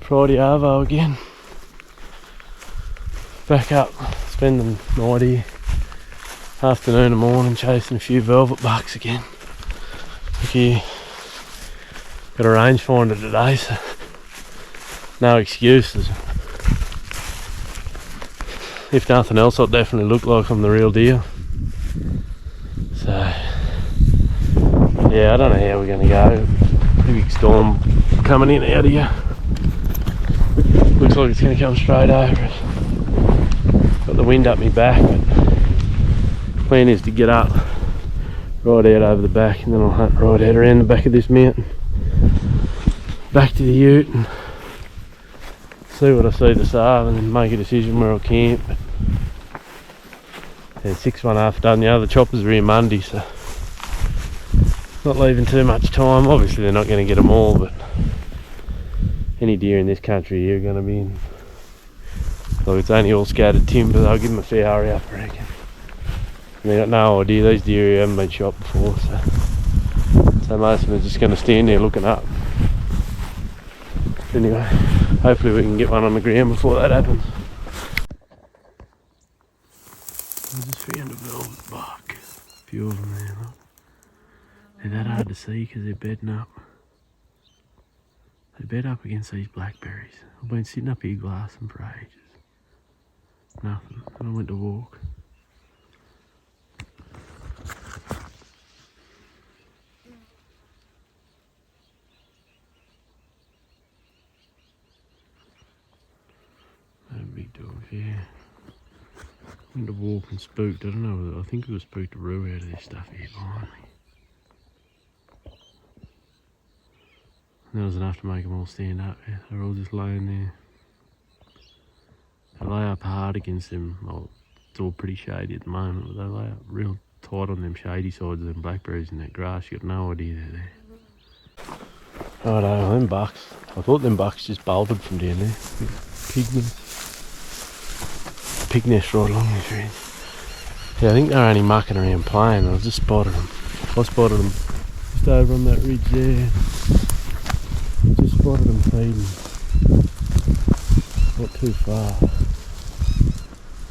Friday arvo again. Back up, spending the night here. Afternoon and morning chasing a few velvet bucks again. Look here. Got a rangefinder today, so no excuses. If nothing else, I'll definitely look like I'm the real deal. So yeah, I don't know how we're going to go. Big storm coming in out here. Looks like it's going to come straight over us. Got the wind up my back, but the plan is to get up right out over the back, and then I'll hunt right out around the back of this mountain, back to the ute, and see what I see this hour, and then make a decision where I'll camp. But yeah, 6.5 done. The other choppers are here Monday, so not leaving too much time. Obviously they're not going to get them all, but any deer in this country here are going to be in. Look, it's only all scattered timber. They'll give them a fair hurry up, I reckon. And they got no idea. These deer here haven't been shot before, so most of them are just going to stand there looking up. Anyway, hopefully we can get one on the ground before that happens. I just found a velvet buck. A few of them there, look. They're that hard to see because they're bedding up. They bed up against these blackberries. I've been sitting up here glassing for ages. Nothing. And I went to walk. They're big dogs, yeah. Went to walk and spooked. I don't know, I think it was spooked a roo out of this stuff here behind me. And that was enough to make them all stand up. Yeah, they're all just laying there. They lay up hard against them. Well, it's all pretty shady at the moment, but they lay up real tight on them shady sides of them blackberries in that grass. You got no idea they're there. Righto, them bucks. I thought them bucks just bolted from down there. Pig nest. Pig nest right along this ridge. Yeah, I think they're only mucking around playing. I just spotted them. I spotted them just over on that ridge there. Just spotted them feeding. Not too far.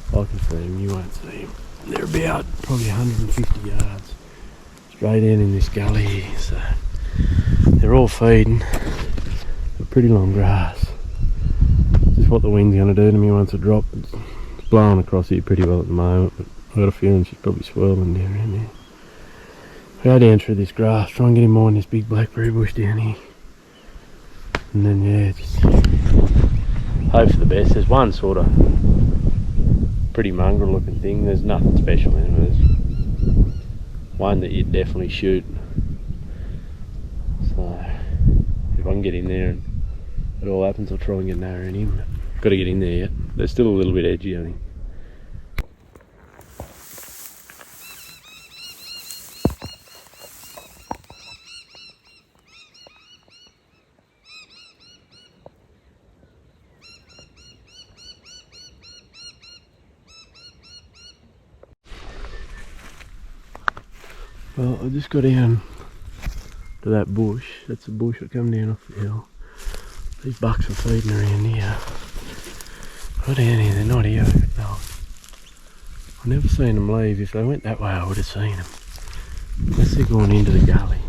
I can see them, you won't see them. They're about probably 150 yards straight in this gully here, so they're all feeding. They're pretty long grass. Just what the wind's going to do to me once I drop. It's blowing across here pretty well at the moment, but I've got a feeling she's probably swirling down around there. Go down through this grass, try and get him more in this big blackberry bush down here. And then yeah, just hope for the best. There's one sort of pretty mongrel looking thing. There's nothing special in it. There's one that you'd definitely shoot. So if I can get in there and it all happens, I'll try and get narrow in him. Got to get in there yet. They're still a little bit edgy, I think. Well, I just got down to that bush. That's a bush that come down off the hill. These bucks are feeding around here. Right down here, they're not here. No. I've never seen them leave. If they went that way, I would have seen them. Unless they're going into the gully.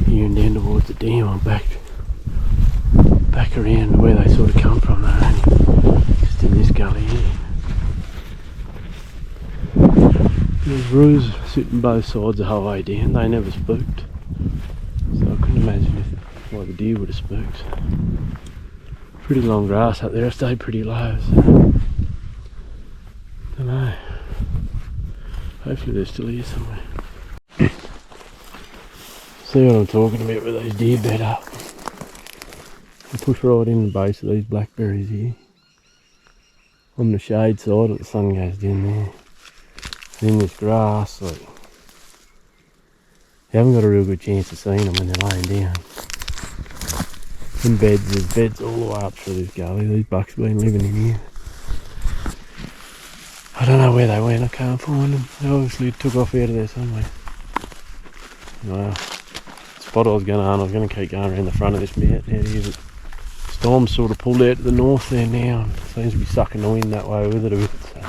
Here and down towards the dam, I'm back around to where they sort of come from. They're only just in this gully here. There's roos sitting both sides the whole way down. They never spooked. So I couldn't imagine why the deer would have spooked. Pretty long grass up there. I stayed pretty low. So I don't know. Hopefully they're still here somewhere. See what I'm talking about with those deer bed up. I push right in the base of these blackberries here. On the shade side, the sun goes down there. In this grass, like, you haven't got a real good chance of seeing them when they're laying down. In beds, there's beds all the way up through this gully. These bucks have been living in here. I don't know where they went, I can't find them. They obviously took off out of there somewhere. Well, the spot I was going to hunt, I was going to keep going around the front of this mountain out here, but Storm's sort of pulled out to the north there now and seems to be sucking the wind that way with it a bit. So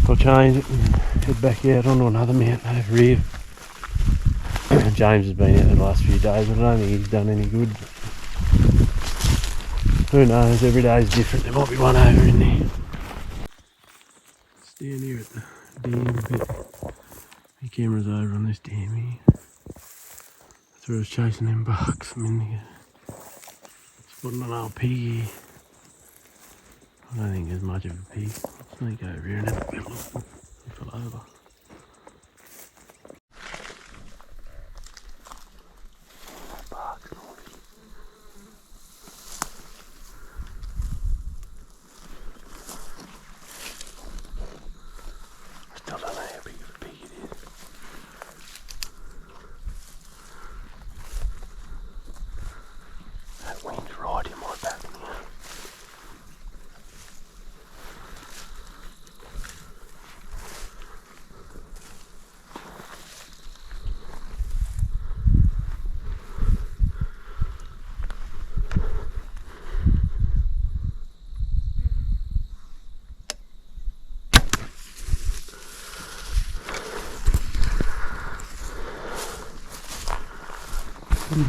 I'll change it and head back out onto another mountain over here. James has been out there the last few days, but I don't think he's done any good. Who knows, every day is different. There might be one over in there. It's down here at the dam a bit. My camera's over on this dam here. That's where I was chasing them bucks a minute ago. Spotting an old pig here. I don't think there's much of a pig. Let's sneak over here and have a good look. He fell over.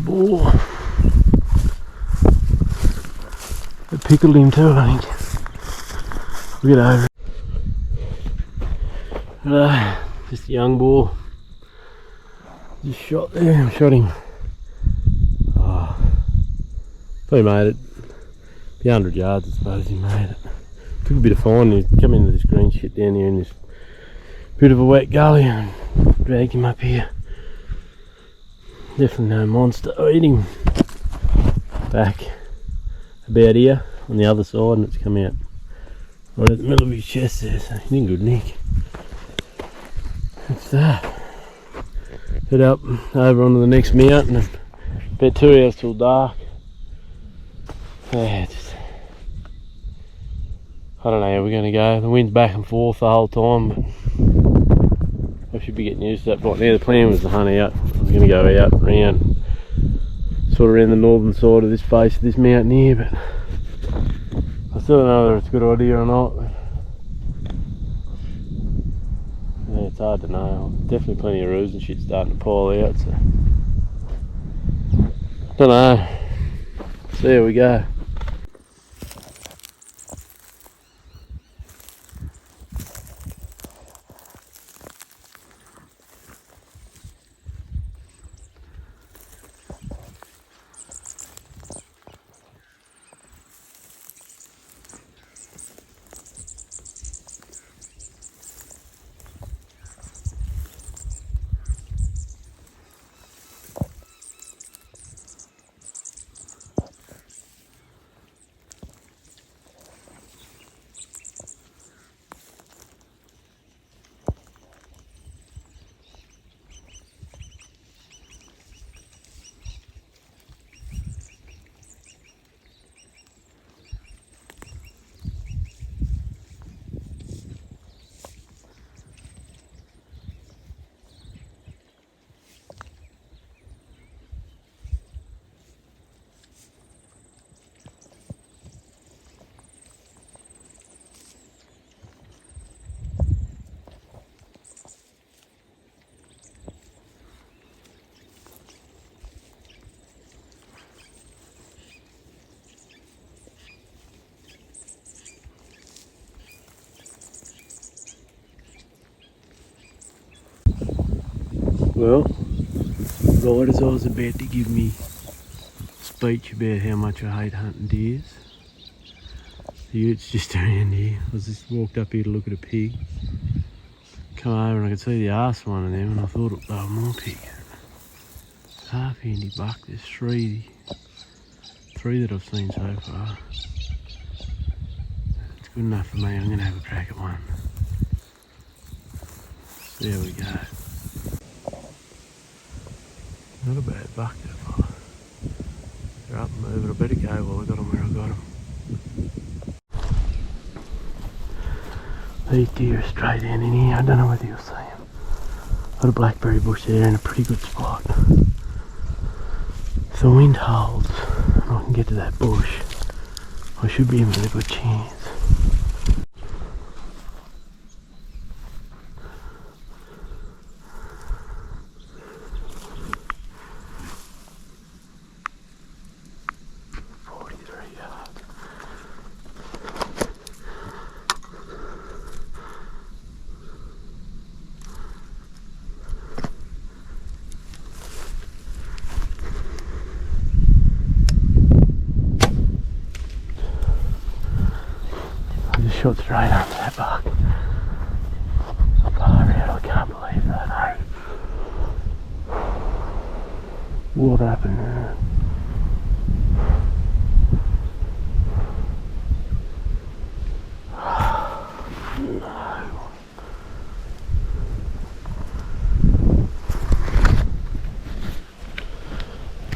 Bull. It pickled him too, I think. We'll get over it. Just a young bull. Just shot there. I shot him. Oh, probably made it. Be 100 yards, I suppose he made it. Took a bit of fine. He come into this green shit down here in this bit of a wet gully and dragged him up here. Definitely no monster. I hit him back about here on the other side and it's come out right at the middle of his chest there, so he's in good nick. That's that. Head up over onto the next mountain and about 2 hours till dark. Yeah, I don't know how we're going to go. The wind's back and forth the whole time, but I should be getting used to that right now. The plan was to hunt out. I was going to go out around, sort of around the northern side of this face of this mountain here, but I still don't know whether it's a good idea or not. Yeah, it's hard to know. Definitely plenty of roos and shit starting to pile out, so don't know. So there we go. Well, right as I was about to give me speech about how much I hate hunting deers, the utes just around here. I was just walked up here to look at a pig. Come over and I could see the arse one of them and I thought they were more pig. Half handy buck, there's three that I've seen so far. It's good enough for me, I'm going to have a crack at one. So there we go. Not a bad buck that far. They're up and moving. I better go while I got them where I got them. These deer are straight down in here. I don't know whether you'll see them. Got a blackberry bush there in a pretty good spot. If the wind holds and I can get to that bush, I should be in with a good chance. Shot straight under that buck. Far out, I can't believe that, eh? What happened there? No.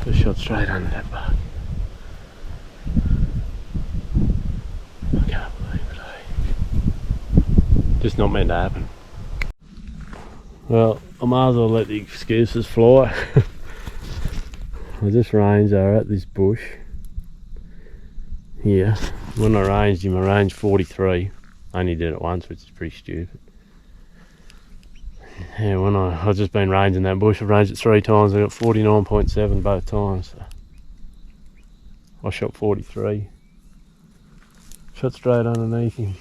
Just shot straight under that buck. Just not meant to happen. Well, I might as well let the excuses fly. I just ranged her at this bush here. When I ranged him, I ranged 43. I only did it once, which is pretty stupid. Yeah, when I've just been ranging that bush, I've ranged it 3 times. I got 49.7 both times. So I shot 43. Shot straight underneath him.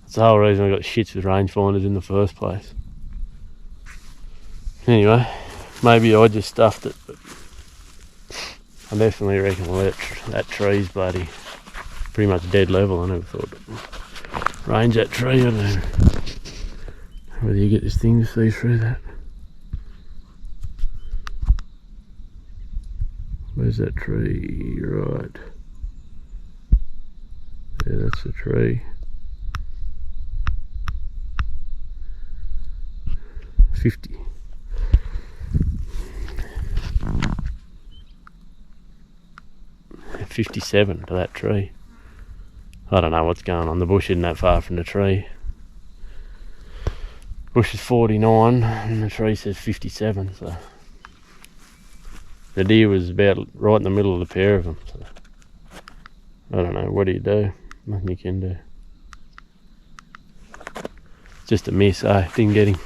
That's the whole reason I got shits with rangefinders in the first place. Anyway, maybe I just stuffed it, but I definitely reckon that tree's bloody pretty much dead level. I never thought to range that tree. I don't know whether you get this thing to see through that. Where's that tree? Right. Yeah, that's the tree. 50. Yeah, 57 to that tree. I don't know what's going on. The bush isn't that far from the tree. Bush is 49 and the tree says 57, so the deer was about right in the middle of the pair of them. So I don't know, what do you do? Nothing you can do. Just a miss, eh? Didn't get him.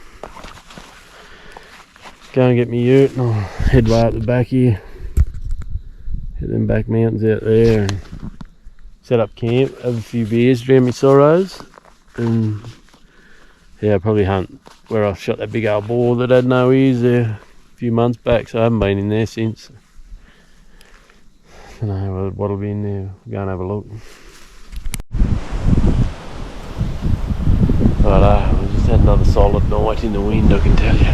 Go and get me ute and I'll head way up the back here. Hit them back mountains out there and set up camp, have a few beers, drown my sorrows, and yeah, probably hunt where I shot that big old boar that had no ears there a few months back, so I haven't been in there since. I don't know what'll be in there. Go and have a look. But we just had another solid night in the wind, I can tell you.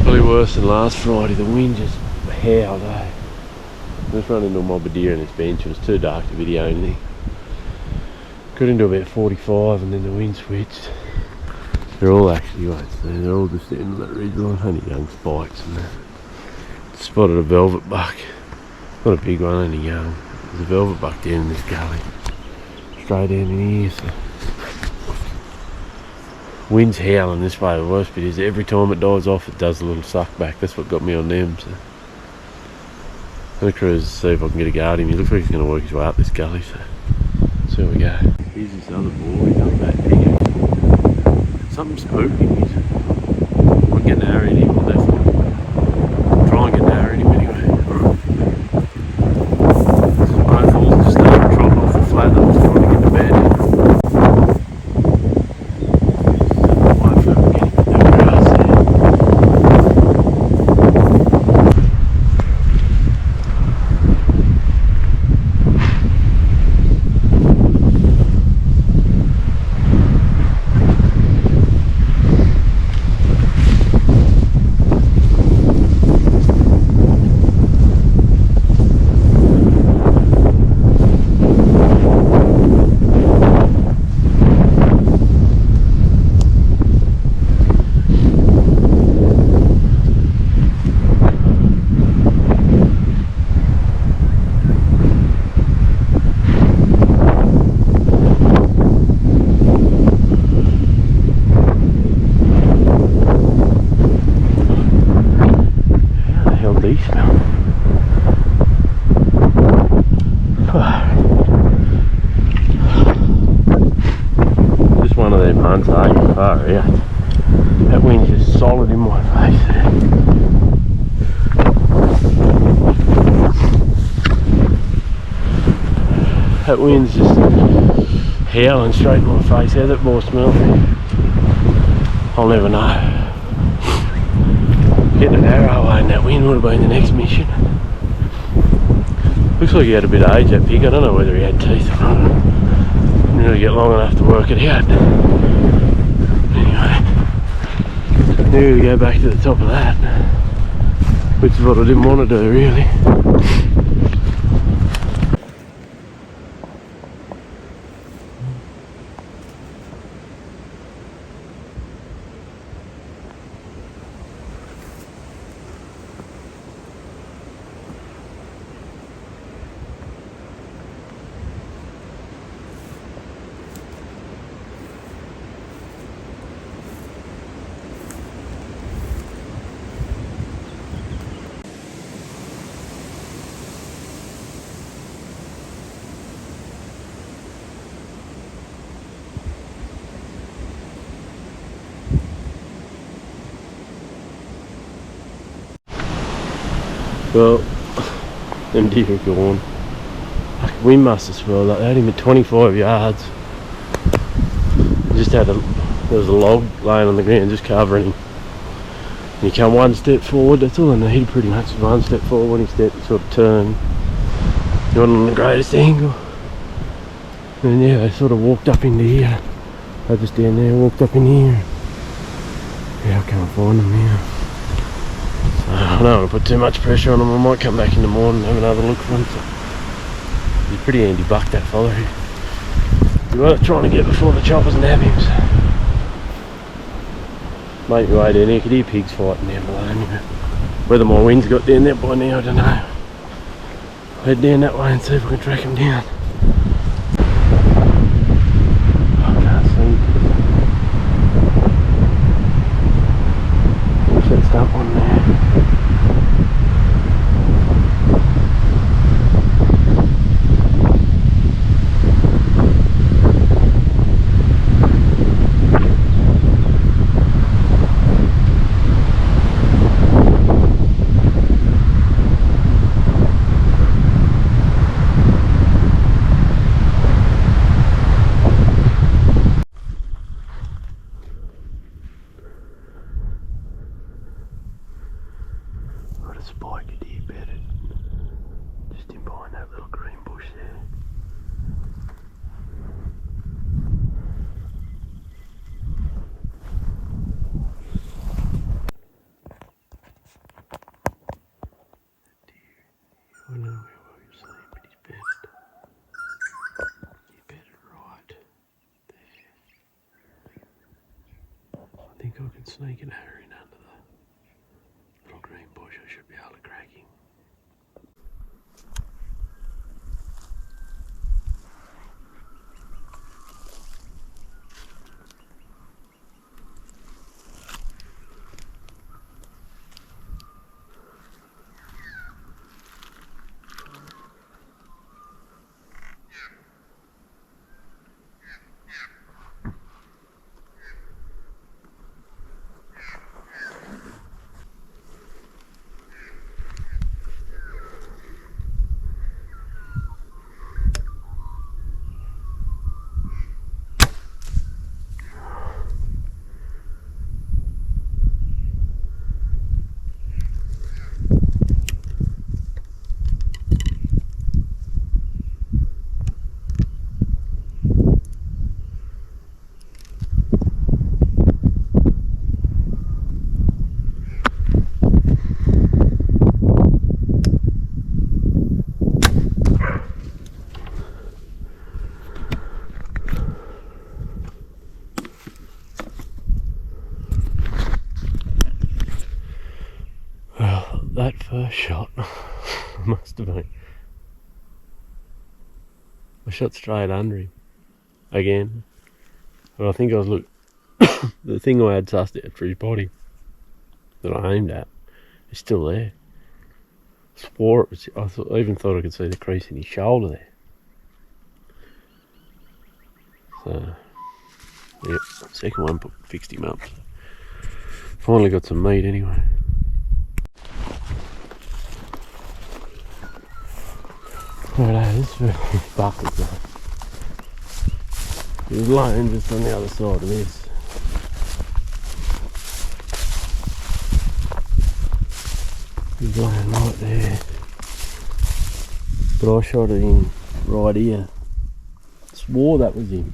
Probably worse than last Friday. The wind just howled, eh? I just ran into a mob of deer on this bench. It was too dark to video anything. Got into about 45 and then the wind switched. They're all actually, won't see, they're all just sitting on that ridge line, only young spikes and that. Spotted a velvet buck. Not a big one, only young. There's a velvet buck down in this gully. Straight down in here, so. Wind's howling this way. The worst bit is every time it dies off it does a little suck back. That's what got me on them. So I'm going to cruise to see if I can get a guard in. He looks like he's going to work his way up this gully, so see where we go. Here's this other boy coming back bigger. Something spooky. I might get an arrow in him. I'll definitely try and get an arrow in him anyway. Snowfall's just started trotting off the flat. I'm just trying to get to bed. That wind's just howling straight in my face. How that boy smells me, I'll never know. Getting an arrow away in that wind would have been the next mission. Looks like he had a bit of age, that pig. I don't know whether he had teeth or not. Didn't really get long enough to work it out. Anyway, now we go back to the top of that, which is what I didn't want to do really. Well, them deer are gone. We must as well. They had him at 25 yards. Just had there was a log laying on the ground just covering him. And he come one step forward, that's all I needed pretty much, one step forward. When he stepped, sort of turned. He wasn't on the greatest angle. And yeah, they sort of walked up into here. They just down there, walked up in here. Yeah, I can't find them now. I don't want to put too much pressure on him. I might come back in the morning and have another look for him. So he's a pretty handy buck, that fella. He's worth trying to get before the choppers nab him. So. Make me way down here. Could hear pigs fighting down below me. Whether my wind's got down there by now, I don't know. I'll head down that way and see if I can track him down. I can't see. What's that stump on there? Spiky deer bedded just in behind that little green bush there. I don't know where you're seeing, but he's bedded. He's bedded right there. I think I can sneak an arrow in under the little green bush. I should be able to crack him. That first shot must have been. I shot straight under him again, but I think I was the thing I had sussed out for his body that I aimed at is still there. Swore it was. I even thought I could see the crease in his shoulder there. So, yep, second one fixed him up. Finally got some meat anyway. Alright, this is buckets now. There's laying just on the other side of this. He's laying right there. But I shot it in right here. Swore that was him.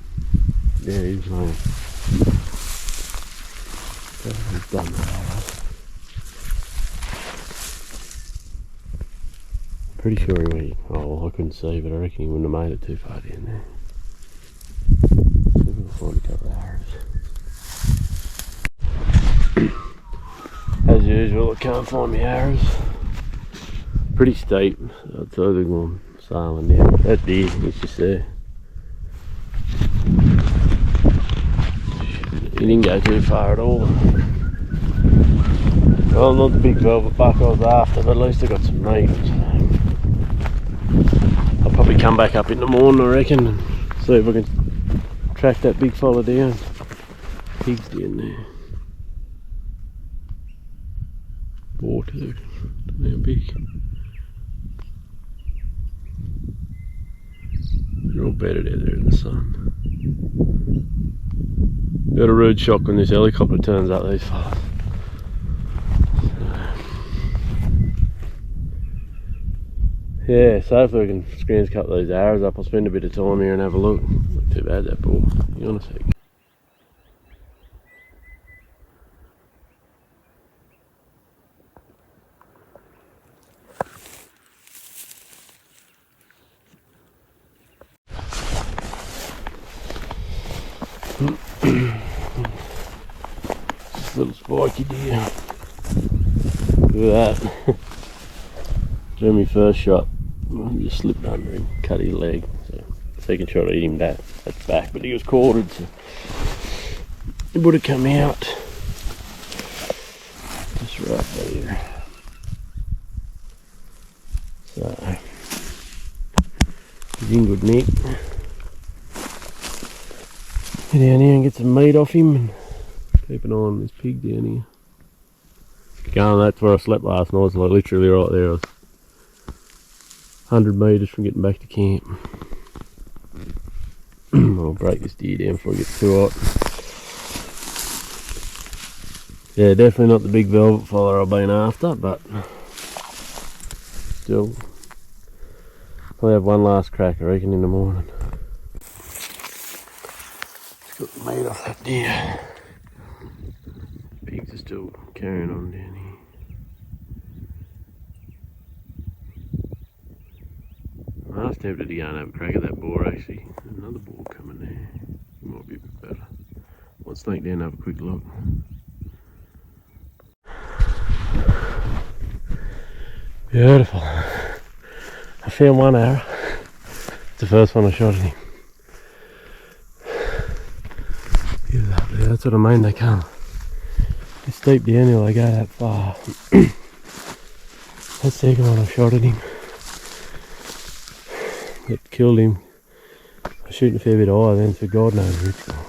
Yeah, he's laying. He's done that. Pretty sure he went. Oh, well, I couldn't see, but I reckon he wouldn't have made it too far down there. We'll find a couple of arrows. As usual, I can't find my arrows. Pretty steep, so I'd say they're going sailing down. That deer, he's just there. He didn't go too far at all. Well, not the big velvet buck I was after, but at least I got some meat. So I'll probably come back up in the morning, I reckon, and see if I can track that big fella down. Pig's down there. Boar too. Don't know how big. They're all bedded out there in the sun. Got a rude shock when this helicopter turns up these fellas. Yeah, so hopefully we can screens cut those arrows up. I'll spend a bit of time here and have a look. Not too bad that ball. You want to see? Just a little spiky deer. Look at that. Drew my first shot. I just slipped under him, cut his leg. So second shot I hit him back. That's back, but he was quartered, so he would have come out. Just right there. So he's in good nick. Get down here and get some meat off him and keep an eye on this pig down here. That's where I slept last night, so like literally right there. I was 100 metres from getting back to camp. I'll break this deer down before it gets too hot. Yeah, definitely not the big velvet fella I've been after, but still, I'll have one last crack I reckon in the morning. Just got the meat off that deer. Pigs are still carrying on down here. I was tempted to go and have a crack at that boar actually. There's another boar coming there. It might be a bit better. I'll sneak down and have a quick look. Beautiful. I found one arrow. It's the first one I shot at him. He was up there, that's what I mean, they come. It's steep down here, they go that far. That's the second one I shot at him. That killed him. I was shooting a fair bit higher then, so God knows where it's gone.